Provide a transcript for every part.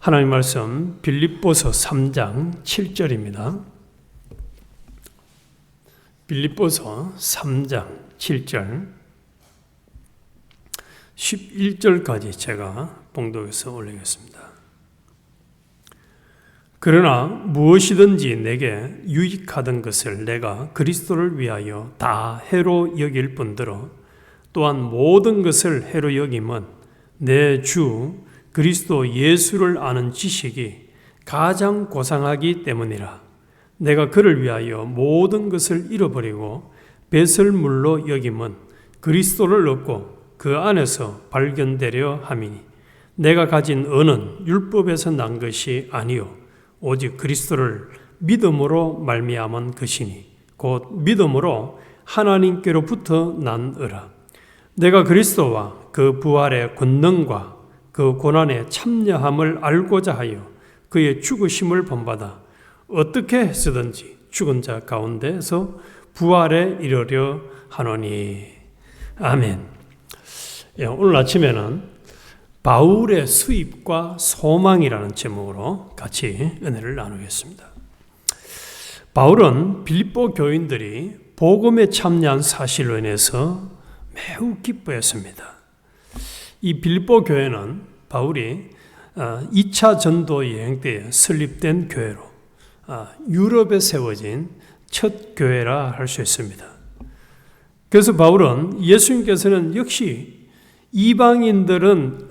하나님 말씀 빌립보서 3장 7절입니다. 빌립보서 3장 7절 11절까지 제가 봉독해서 올리겠습니다. 그러나 무엇이든지 내게 유익하던 것을 내가 그리스도를 위하여 다 해로 여길 뿐더러 또한 모든 것을 해로 여김은 내 주 그리스도 예수를 아는 지식이 가장 고상하기 때문이라. 내가 그를 위하여 모든 것을 잃어버리고 배설물로 여김은 그리스도를 얻고 그 안에서 발견되려 함이니 내가 가진 은은 율법에서 난 것이 아니요 오직 그리스도를 믿음으로 말미암은 것이니 곧 믿음으로 하나님께로부터 난 의라. 내가 그리스도와 그 부활의 권능과 그 고난에 참여함을 알고자 하여 그의 죽으심을 본받아 어떻게 했으든지 죽은 자 가운데서 부활에 이르려 하노니. 아멘. 오늘 아침에는 바울의 수입과 소망이라는 제목으로 같이 은혜를 나누겠습니다. 바울은 빌립보 교인들이 복음에 참여한 사실로 인해서 매우 기뻐했습니다. 이 빌립보 교회는 바울이 2차 전도 여행 때 설립된 교회로 유럽에 세워진 첫 교회라 할 수 있습니다. 그래서 바울은 예수님께서는 역시 이방인들을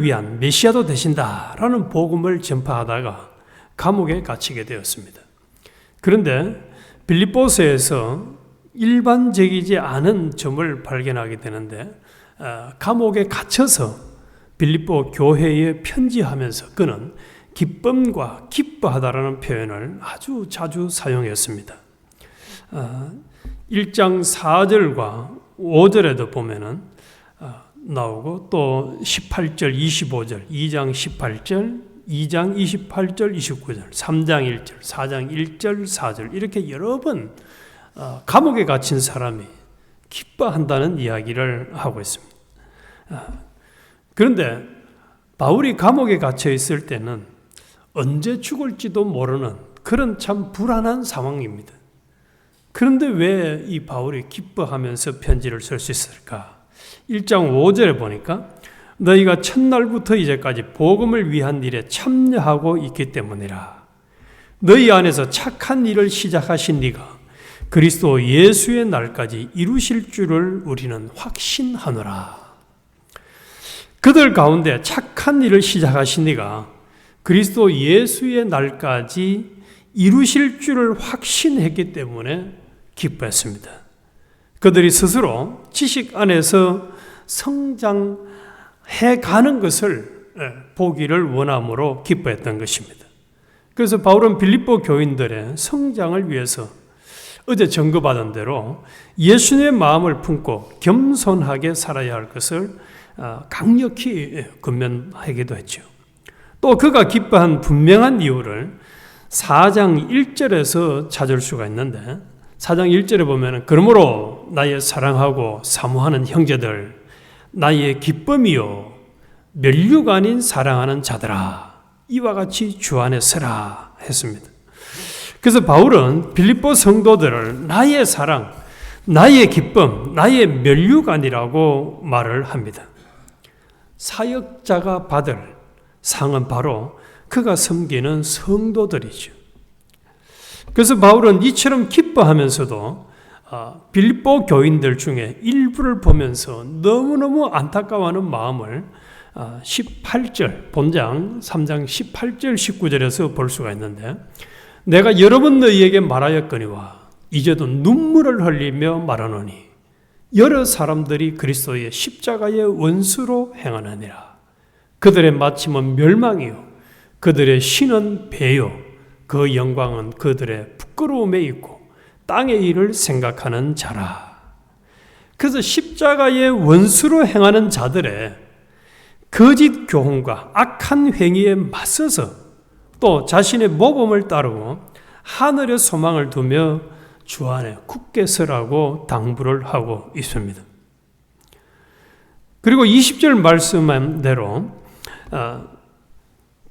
위한 메시아도 되신다라는 복음을 전파하다가 감옥에 갇히게 되었습니다. 그런데 빌립보서에서 일반적이지 않은 점을 발견하게 되는데 감옥에 갇혀서 빌립보 교회에 편지하면서 그는 기쁨과 기뻐하다라는 표현을 아주 자주 사용했습니다. 1장 4절과 5절에도 보면은 나오고 또 18절, 25절, 2장 18절, 2장 28절, 29절, 3장 1절, 4장 1절, 4절 이렇게 여러 번 감옥에 갇힌 사람이 기뻐한다는 이야기를 하고 있습니다. 그런데 바울이 감옥에 갇혀 있을 때는 언제 죽을지도 모르는 그런 참 불안한 상황입니다. 그런데 왜 이 바울이 기뻐하면서 편지를 쓸 수 있을까? 1장 5절에 보니까 너희가 첫날부터 이제까지 복음을 위한 일에 참여하고 있기 때문이라. 너희 안에서 착한 일을 시작하신 네가 그리스도 예수의 날까지 이루실 줄을 우리는 확신하노라. 그들 가운데 착한 일을 시작하신 네가 그리스도 예수의 날까지 이루실 줄을 확신했기 때문에 기뻐했습니다. 그들이 스스로 지식 안에서 성장해 가는 것을 보기를 원함으로 기뻐했던 것입니다. 그래서 바울은 빌립보 교인들의 성장을 위해서 어제 증거받은 대로 예수님의 마음을 품고 겸손하게 살아야 할 것을 강력히 권면하기도 했죠. 또 그가 기뻐한 분명한 이유를 4장 1절에서 찾을 수가 있는데 4장 1절에 보면 그러므로 나의 사랑하고 사모하는 형제들 나의 기쁨이요 면류가 아닌 사랑하는 자들아 이와 같이 주 안에 서라 했습니다. 그래서 바울은 빌립보 성도들을 나의 사랑, 나의 기쁨, 나의 면류관이라고 말을 합니다. 사역자가 받을 상은 바로 그가 섬기는 성도들이죠. 그래서 바울은 이처럼 기뻐하면서도 빌립보 교인들 중에 일부를 보면서 너무너무 안타까워하는 마음을 18절, 본장 3장 18절, 19절에서 볼 수가 있는데 내가 여러 번 너희에게 말하였거니와 이제도 눈물을 흘리며 말하노니 여러 사람들이 그리스도의 십자가의 원수로 행하느니라. 그들의 마침은 멸망이요 그들의 신은 배요 그 영광은 그들의 부끄러움에 있고 땅의 일을 생각하는 자라. 그래서 십자가의 원수로 행하는 자들의 거짓 교훈과 악한 행위에 맞서서 또 자신의 모범을 따르고 하늘의 소망을 두며 주 안에 굳게 서라고 당부를 하고 있습니다. 그리고 20절 말씀한 대로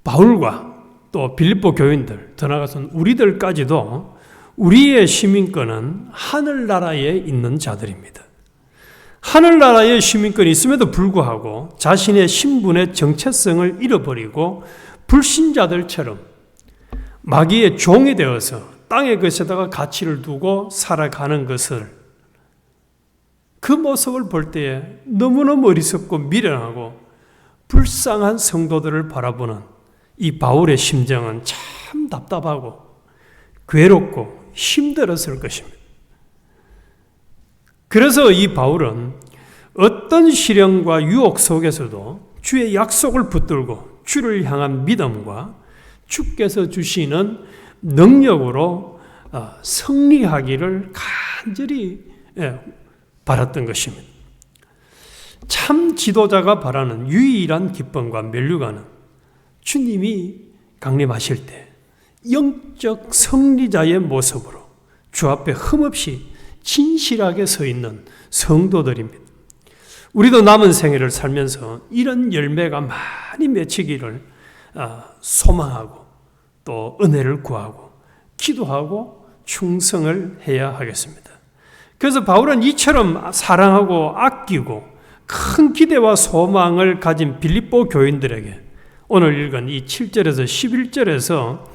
바울과 또 빌립보 교인들, 더 나아가서는 우리들까지도 우리의 시민권은 하늘나라에 있는 자들입니다. 하늘나라의 시민권이 있음에도 불구하고 자신의 신분의 정체성을 잃어버리고 불신자들처럼 마귀의 종이 되어서 땅의 것에다가 가치를 두고 살아가는 것을, 그 모습을 볼 때에 너무너무 어리석고 미련하고 불쌍한 성도들을 바라보는 이 바울의 심정은 참 답답하고 괴롭고 힘들었을 것입니다. 그래서 이 바울은 어떤 시련과 유혹 속에서도 주의 약속을 붙들고 주를 향한 믿음과 주께서 주시는 능력으로 승리하기를 간절히 바랐던 것입니다. 참 지도자가 바라는 유일한 기쁨과 면류관은 주님이 강림하실 때 영적 승리자의 모습으로 주 앞에 흠없이 진실하게 서 있는 성도들입니다. 우리도 남은 생애를 살면서 이런 열매가 많이 맺히기를 소망하고 또 은혜를 구하고 기도하고 충성을 해야 하겠습니다. 그래서 바울은 이처럼 사랑하고 아끼고 큰 기대와 소망을 가진 빌립보 교인들에게 오늘 읽은 이 7절에서 11절에서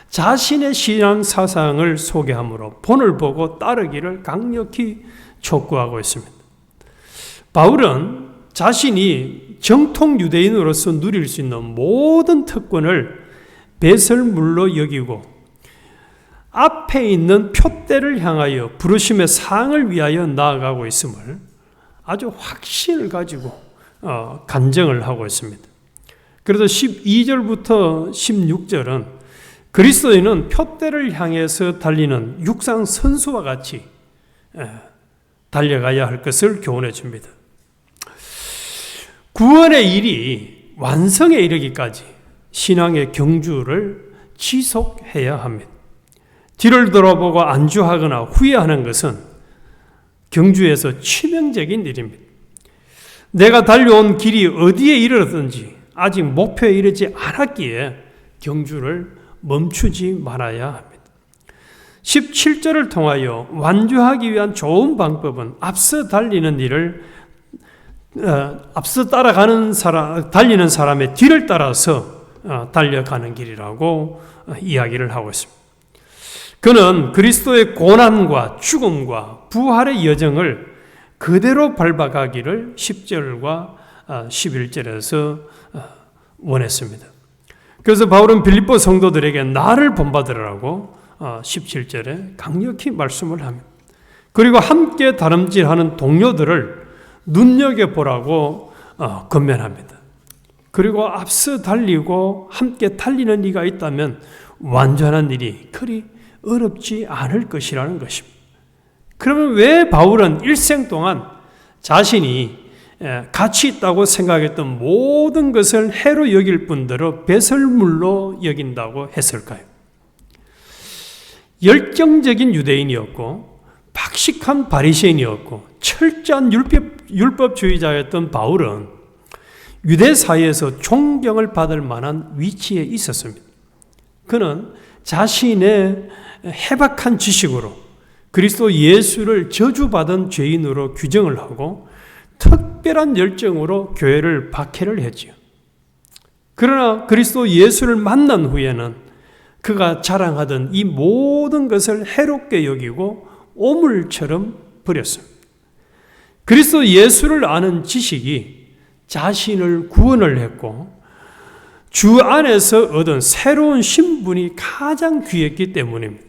자신의 신앙 사상을 소개함으로 본을 보고 따르기를 강력히 촉구하고 있습니다. 바울은 자신이 정통 유대인으로서 누릴 수 있는 모든 특권을 배설물로 여기고 앞에 있는 표대를 향하여 부르심의 상을 위하여 나아가고 있음을 아주 확신을 가지고 간증을 하고 있습니다. 그래서 12절부터 16절은 그리스도인은 표대를 향해서 달리는 육상 선수와 같이 달려가야 할 것을 교훈해 줍니다. 구원의 일이 완성에 이르기까지 신앙의 경주를 지속해야 합니다. 뒤를 돌아보고 안주하거나 후회하는 것은 경주에서 치명적인 일입니다. 내가 달려온 길이 어디에 이르렀든지 아직 목표에 이르지 않았기에 경주를 멈추지 말아야 합니다. 17절을 통하여 완주하기 위한 좋은 방법은 앞서 달리는 일을 앞서 달리는 사람의 뒤를 따라서 달려가는 길이라고 이야기를 하고 있습니다. 그는 그리스도의 고난과 죽음과 부활의 여정을 그대로 밟아가기를 10절과 11절에서 원했습니다. 그래서 바울은 빌립보 성도들에게 나를 본받으라고 17절에 강력히 말씀을 합니다. 그리고 함께 다름질하는 동료들을 눈여겨보라고 권면합니다. 그리고 앞서 달리고 함께 달리는 이가 있다면 완전한 일이 그리 어렵지 않을 것이라는 것입니다. 그러면 왜 바울은 일생 동안 자신이 가치 있다고 생각했던 모든 것을 해로 여길 뿐더러 배설물로 여긴다고 했을까요? 열정적인 유대인이었고 박식한 바리새인이었고 철저한 율법주의자였던 바울은 유대 사회에서 존경을 받을 만한 위치에 있었습니다. 그는 자신의 해박한 지식으로 그리스도 예수를 저주받은 죄인으로 규정을 하고 특별한 열정으로 교회를 박해를 했지요. 그러나 그리스도 예수를 만난 후에는 그가 자랑하던 이 모든 것을 해롭게 여기고 오물처럼 버렸습니다. 그리스도 예수를 아는 지식이 자신을 구원을 했고 주 안에서 얻은 새로운 신분이 가장 귀했기 때문입니다.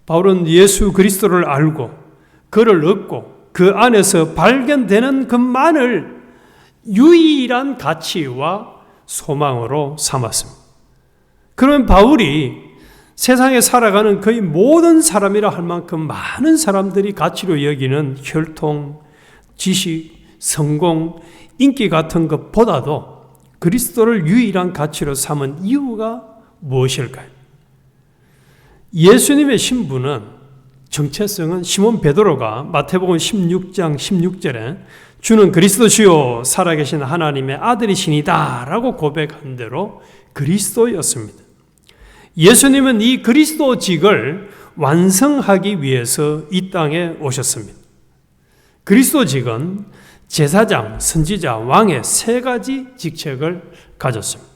바울은 예수 그리스도를 알고 그를 얻고 그 안에서 발견되는 것만을 유일한 가치와 소망으로 삼았습니다. 그러면 바울이 세상에 살아가는 거의 모든 사람이라 할 만큼 많은 사람들이 가치로 여기는 혈통, 지식, 성공, 인기 같은 것보다도 그리스도를 유일한 가치로 삼은 이유가 무엇일까요? 예수님의 신분은 정체성은 시몬 베드로가 마태복음 16장 16절에 주는 그리스도시요 살아계신 하나님의 아들이시니다 라고 고백한 대로 그리스도였습니다. 예수님은 이 그리스도직을 완성하기 위해서 이 땅에 오셨습니다. 그리스도직은 제사장, 선지자, 왕의 세 가지 직책을 가졌습니다.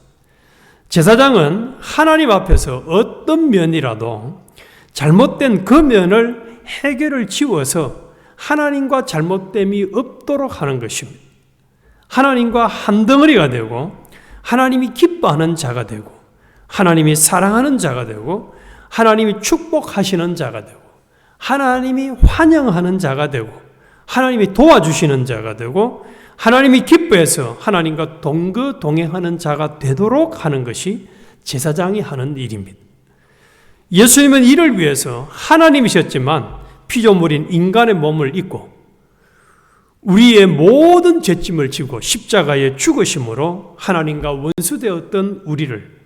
제사장은 하나님 앞에서 어떤 면이라도 잘못된 그 면을 해결을 지워서 하나님과 잘못됨이 없도록 하는 것입니다. 하나님과 한 덩어리가 되고 하나님이 기뻐하는 자가 되고 하나님이 사랑하는 자가 되고 하나님이 축복하시는 자가 되고 하나님이 환영하는 자가 되고 하나님이 도와주시는 자가 되고 하나님이 기뻐해서 하나님과 동거동행하는 자가 되도록 하는 것이 제사장이 하는 일입니다. 예수님은 이를 위해서 하나님이셨지만 피조물인 인간의 몸을 입고 우리의 모든 죄짐을 지고 십자가에 죽으심으로 하나님과 원수되었던 우리를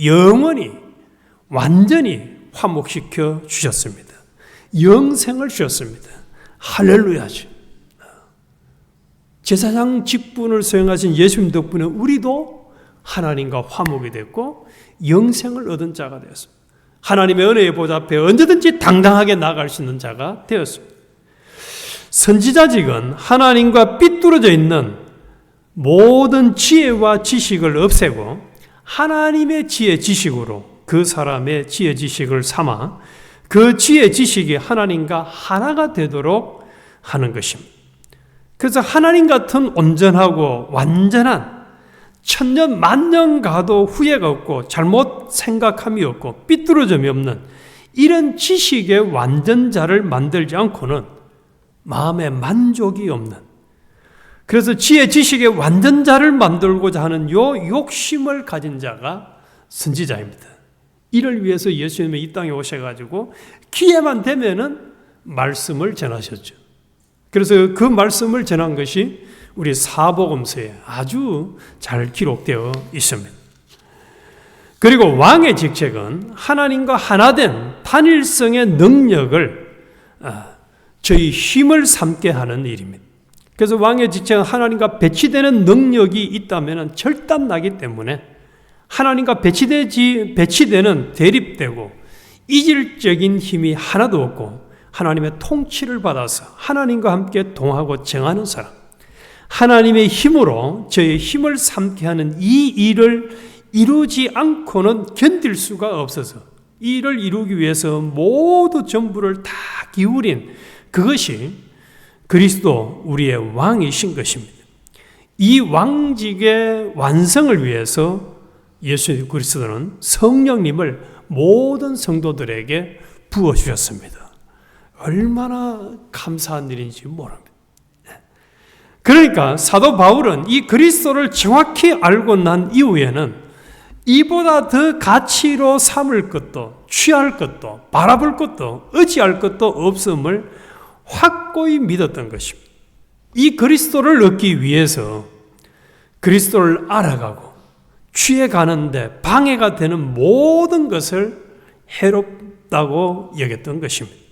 영원히 완전히 화목시켜 주셨습니다. 영생을 주셨습니다. 할렐루야죠. 제사장 직분을 수행하신 예수님 덕분에 우리도 하나님과 화목이 됐고 영생을 얻은 자가 되었습니다. 하나님의 은혜의 보좌 앞에 언제든지 당당하게 나아갈 수 있는 자가 되었습니다. 선지자직은 하나님과 삐뚤어져 있는 모든 지혜와 지식을 없애고 하나님의 지혜 지식으로 그 사람의 지혜 지식을 삼아 그 지혜 지식이 하나님과 하나가 되도록 하는 것입니다. 그래서 하나님 같은 온전하고 완전한 천년 만년 가도 후회가 없고 잘못 생각함이 없고 삐뚤어짐이 없는 이런 지식의 완전자를 만들지 않고는 마음에 만족이 없는, 그래서 지혜 지식의 완전자를 만들고자 하는 요 욕심을 가진 자가 선지자입니다. 이를 위해서 예수님이 이 땅에 오셔가지고 기회만 되면은 말씀을 전하셨죠. 그래서 그 말씀을 전한 것이 우리 사복음서에 아주 잘 기록되어 있습니다. 그리고 왕의 직책은 하나님과 하나된 단일성의 능력을 저희 힘을 삼게 하는 일입니다. 그래서 왕의 직책은 하나님과 배치되는 능력이 있다면 절단나기 때문에 하나님과 배치되는 대립되고 이질적인 힘이 하나도 없고 하나님의 통치를 받아서 하나님과 함께 동하고 정하는 사람, 하나님의 힘으로 저의 힘을 삼게 하는 이 일을 이루지 않고는 견딜 수가 없어서 이 일을 이루기 위해서 모두 전부를 다 기울인 그것이 그리스도 우리의 왕이신 것입니다. 이 왕직의 완성을 위해서 예수 그리스도는 성령님을 모든 성도들에게 부어주셨습니다. 얼마나 감사한 일인지 모릅니다. 그러니까 사도 바울은 이 그리스도를 정확히 알고 난 이후에는 이보다 더 가치로 삼을 것도 취할 것도 바라볼 것도 의지할 것도 없음을 확고히 믿었던 것입니다. 이 그리스도를 얻기 위해서 그리스도를 알아가고 취해가는데 방해가 되는 모든 것을 해롭다고 여겼던 것입니다.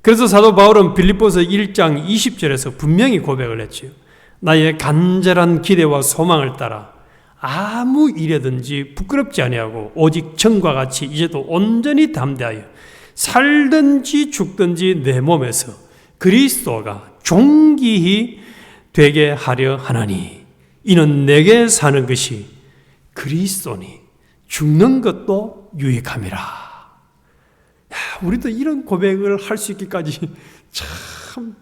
그래서 사도 바울은 빌립보서 1장 20절에서 분명히 고백을 했지요. 나의 간절한 기대와 소망을 따라 아무 일에든지 부끄럽지 아니하고 오직 전과 같이 이제도 온전히 담대하여 살든지 죽든지 내 몸에서 그리스도가 존귀히 되게 하려 하나니 이는 내게 사는 것이 그리스도니 죽는 것도 유익함이라. 우리도 이런 고백을 할 수 있기까지 참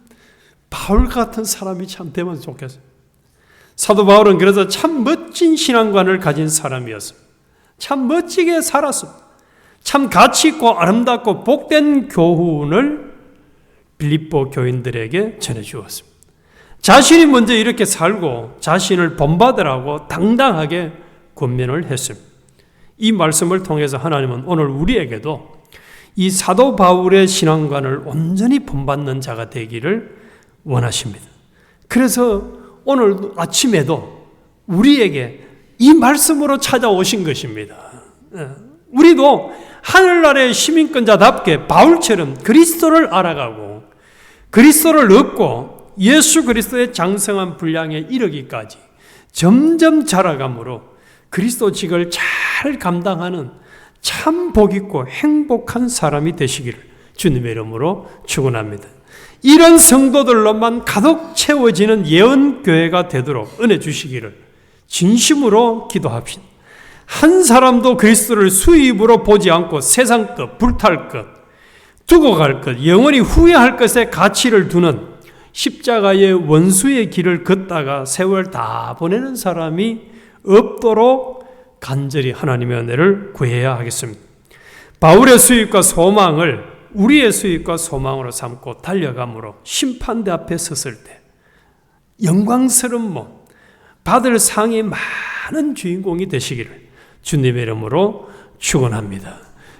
바울 같은 사람이 참 되면 좋겠어요. 사도 바울은 그래서 참 멋진 신앙관을 가진 사람이었습니다. 참 멋지게 살았습니다. 참 가치 있고 아름답고 복된 교훈을 빌립보 교인들에게 전해주었습니다. 자신이 먼저 이렇게 살고 자신을 본받으라고 당당하게 권면을 했습니다. 이 말씀을 통해서 하나님은 오늘 우리에게도 이 사도 바울의 신앙관을 온전히 본받는 자가 되기를 원하십니다. 그래서 오늘 아침에도 우리에게 이 말씀으로 찾아오신 것입니다. 우리도 하늘나라의 시민권자답게 바울처럼 그리스도를 알아가고 그리스도를 얻고 예수 그리스도의 장성한 분량에 이르기까지 점점 자라감으로 그리스도직을 잘 감당하는 참 복있고 행복한 사람이 되시기를 주님의 이름으로 축원합니다. 이런 성도들로만 가득 채워지는 예언교회가 되도록 은혜 주시기를 진심으로 기도합시다. 한 사람도 그리스도를 수입으로 보지 않고 세상 것, 불탈 것, 두고 갈 것, 영원히 후회할 것에 가치를 두는 십자가의 원수의 길을 걷다가 세월 다 보내는 사람이 없도록 간절히 하나님의 은혜를 구해야 하겠습니다. 바울의 수입과 소망을 우리의 수입과 소망으로 삼고 달려감으로 심판대 앞에 섰을 때 영광스러운 몸, 받을 상이 많은 주인공이 되시기를 주님의 이름으로 축원합니다.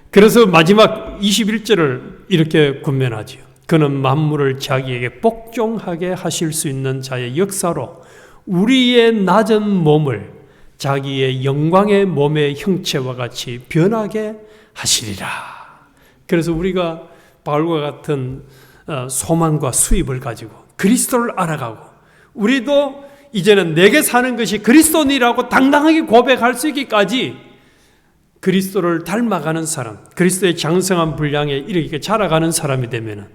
그래서 마지막 21절을 이렇게 권면하지요. 그는 만물을 자기에게 복종하게 하실 수 있는 자의 역사로 우리의 낮은 몸을 자기의 영광의 몸의 형체와 같이 변하게 하시리라. 그래서 우리가 바울과 같은 소망과 수입을 가지고 그리스도를 알아가고 우리도 이제는 내게 사는 것이 그리스도니라고 당당하게 고백할 수 있기까지 그리스도를 닮아가는 사람, 그리스도의 장성한 분량에 이르게 자라가는 사람이 되면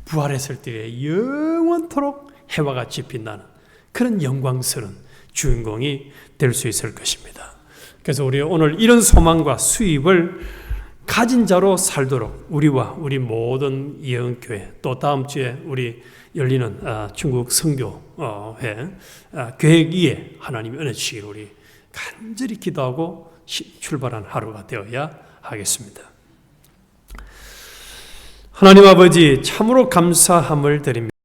부활했을 때 영원토록 해와 같이 빛나는 그런 영광스러운 주인공이 될 수 있을 것입니다. 그래서 우리 오늘 이런 소망과 수입을 가진 자로 살도록 우리와 우리 모든 예언교회 또 다음 주에 우리 열리는 중국 선교회 계획 위에 하나님이 은혜 주시기를 우리 간절히 기도하고 출발한 하루가 되어야 하겠습니다. 하나님 아버지 참으로 감사함을 드립니다.